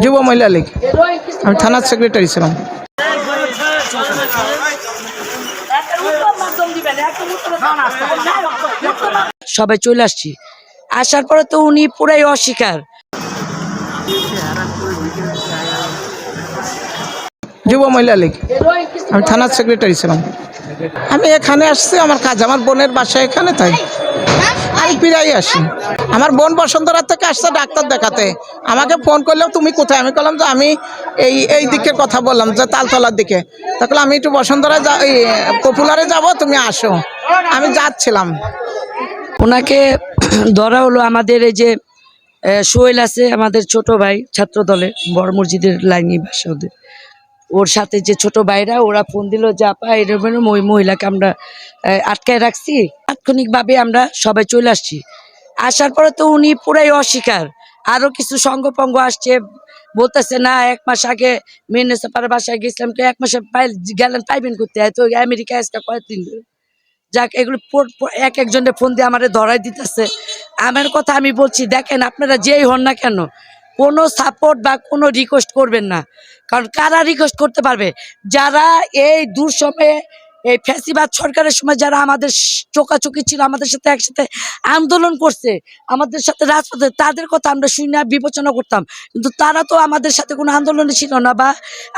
যুব মহিলা লীগ। আমি থানার সেক্রেটারি ছিলাম। সবাই চলে আসছি, আসার পরে তো উনি পুরাই অস্বীকার। যুব মহিলা লীগ। আমি থানার সেক্রেটারি ছিলাম। আমি এখানে আসছি, আমার কাজ, আমার বোনের বাসা এখানে, তাই আমি প্রায় আসি। আমার বোন বসন্তরা থেকে আসছে ডাক্তার দেখাতে, আমাকে ফোন করলেও তুমি কোথায়, আমি বললাম যে আমি এই দিকে কথা বললাম, যে তালতলার দিকে। তাহলে আমি একটু বসন্তরা পপুলারে যাব, তুমি আসো। আমি যাচ্ছিলাম। ওনাকে ধরা হলো আমাদের এই যে সোহেল আছে, আমাদের ছোট ভাই, ছাত্র দলে, বড় মসজিদের লাইনি বাসা ওদের। ওর সাথে যে ছোট ভাইরা, ওরা ফোন দিল যে আপা এরকম ওই মহিলাকে আমরা আটকায় রাখছি। তাৎক্ষণিকভাবে আমরা সবাই চলে আসছি। আসার পরে তো উনি পুরাই অস্বীকার। আরো কিছু সঙ্গপঙ্গ আসছে, বলতেছে না 1 মাস আগে মিউনিসিপাল বাসায় গেছিলাম, তো 1 মাসে গেলেন পাইবেন করতে, তো আমেরিকা আজকে কয়েকদিন ধরে। যাক, এগুলো এক একজনের ফোন দিয়ে আমাদের ধরাই দিতেছে। আমার কথা আমি বলছি, দেখেন আপনারা যেই হন না কেন, কোনো সাপোর্ট বা কোনো রিকোয়েস্ট করবেন না। কারণ কারা রিকোয়েস্ট করতে পারবে? যারা এই দূর সময়ে, এই ফ্যাসিবাদ সরকারের সময় যারা আমাদের চোকাচোকি ছিল, আমাদের সাথে একসাথে আন্দোলন করছে, আমাদের সাথে রাজপথে, তাদের কথা আমরা শুনে বিবেচনা করতাম। কিন্তু তারা তো আমাদের সাথে কোনো আন্দোলনে ছিল না, বা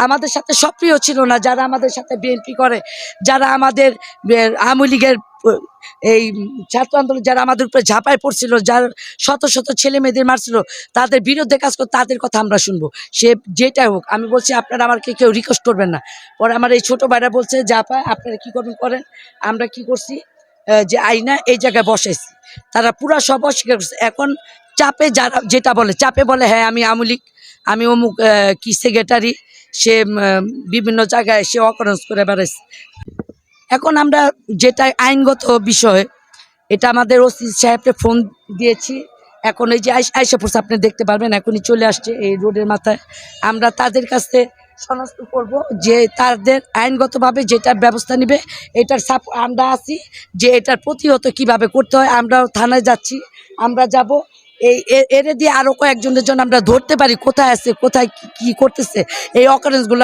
আমাদের সাথে সক্রিয় ছিল না। যারা আমাদের সাথে বিএনপি করে, যারা আমাদের আওয়ামী লীগের এই ছাত্র আন্দোলন, যারা আমাদের উপরে ঝাঁপায় পড়ছিল, যার শত শত ছেলে মেয়েদের মারছিল, তাদের বিরুদ্ধে কাজ করে, তাদের কথা আমরা শুনবো, সে যেটাই হোক। আমি বলছি আপনারা আমাকে কেউ রিকোয়েস্ট করবেন না। পরে আমার এই ছোট ভাইরা বলছে যে আপা আপনারা কি করবেন করেন। আমরা কি করছি, যে আইনা এই জায়গায় বসাইছি, তারা পুরা সব অস্বীকার করছে। এখন চাপে যারা যেটা বলে, চাপে বলে হ্যাঁ আমি আওয়ামী লীগ, আমি অমুক কি সেক্রেটারি, সে বিভিন্ন জায়গায় সে অকারেন্স করে বেড়াইছে। এখন আমরা যেটা আইনগত বিষয়, এটা আমাদের ওসি সাহেবকে ফোন দিয়েছি। এখন এই যে আইসা পড়ছে, আপনি দেখতে পারবেন, এখনই চলে আসছে এই রোডের মাথায়। আমরা তাদের কাছে শনাক্ত করব যে তাদের আইনগতভাবে যেটা ব্যবস্থা নেবে, এটার আমরা আছি যে এটার প্রতিহত কিভাবে করতে হয়। আমরাও থানায় যাচ্ছি, আমরা যাব। এর দিয়ে আরও কয়েকজনের জন্য আমরা ধরতে পারি কোথায় আছে, কোথায় কি করতেছে, এই অকারেন্সগুলো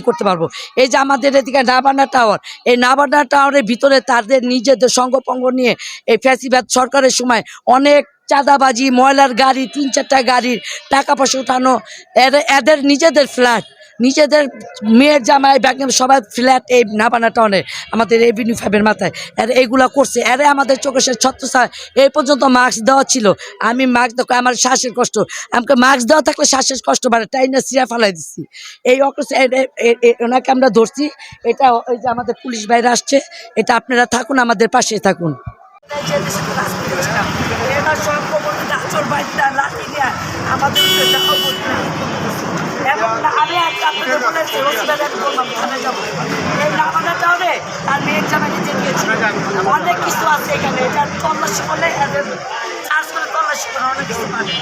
করতে পারবো। এই যে আমাদের এদিকে নাবানা টাওয়ার, এই নাবানা টাওয়ারের ভিতরে তাদের নিজেদের সঙ্গপঙ্গ নিয়ে এই ফ্যাসিবাদ সরকারের সময় অনেক চাঁদাবাজি, ময়লার গাড়ি, 3-4টা গাড়ির টাকা পয়সা উঠানো, এদের নিজেদের ফ্ল্যাট, নিজেদের মেয়ের জামাই ব্যাগম সবাই ফ্ল্যাট এই নাবানা টাউনে আমাদের এভিনিউ 5-এর মাথায় এইগুলা করছে। এরে আমাদের চোখে সে ছত্রছায়া। এই পর্যন্ত মাস্ক দেওয়া ছিল, আমি মাস্ক দেখো আমার শ্বাসের কষ্ট, আমাকে মাস্ক দেওয়া থাকলে শ্বাসের কষ্ট বাড়ে, তাই না সিরা ফেলাই দিচ্ছি। এই ওনাকে আমরা ধরছি। এটা ওই যে আমাদের পুলিশ বাইরে আসছে, এটা আপনারা থাকুন, আমাদের পাশে থাকুন। আমি আপনাদের বলেছি বললাম থানায় যাবো, এই নামানা টাউনে তার মেয়ের জামাই নিতে গিয়েছি। অনেক কিছু আছে এখানে, এটা তল্লাশি করলে চার্জ করে তল্লাশি করে অনেক কিছু পাবে।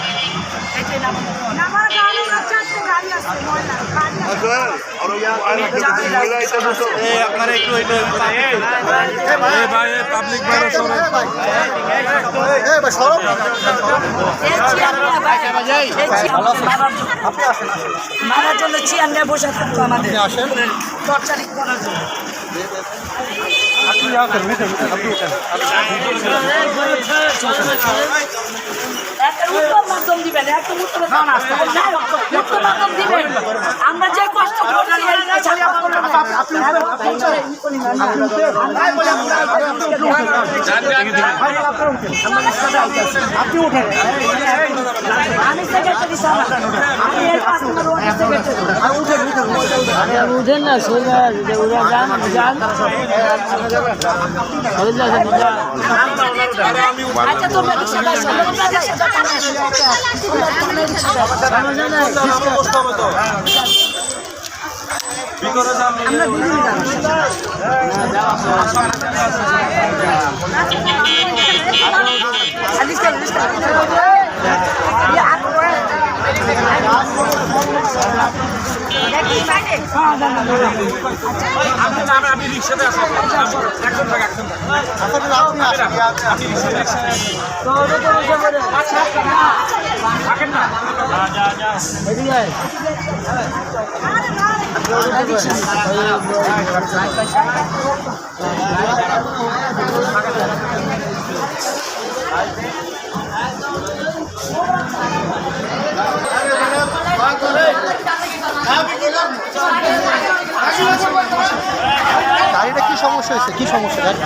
এই যে মারার জন্য চেয়ার নিয়ে বসে থাকতো আমাদের টর্চারিং করার জন্য। মাধ্যম দিবেন, একটা উত্তর মাধ্যম দিবেন। আমরা যে কষ্ট করছি আমি সেক্রেটারি সাহেব, আমি এর 5 নম্বর ওয়ার্ডের সেক্রেটারি। উঠেন না সোজা ওরা যান আচ্ছা তোমরা রিক্সা পাইছো, আমরা গাড়িটা কি সমস্যা হয়েছে, কি সমস্যা দেখ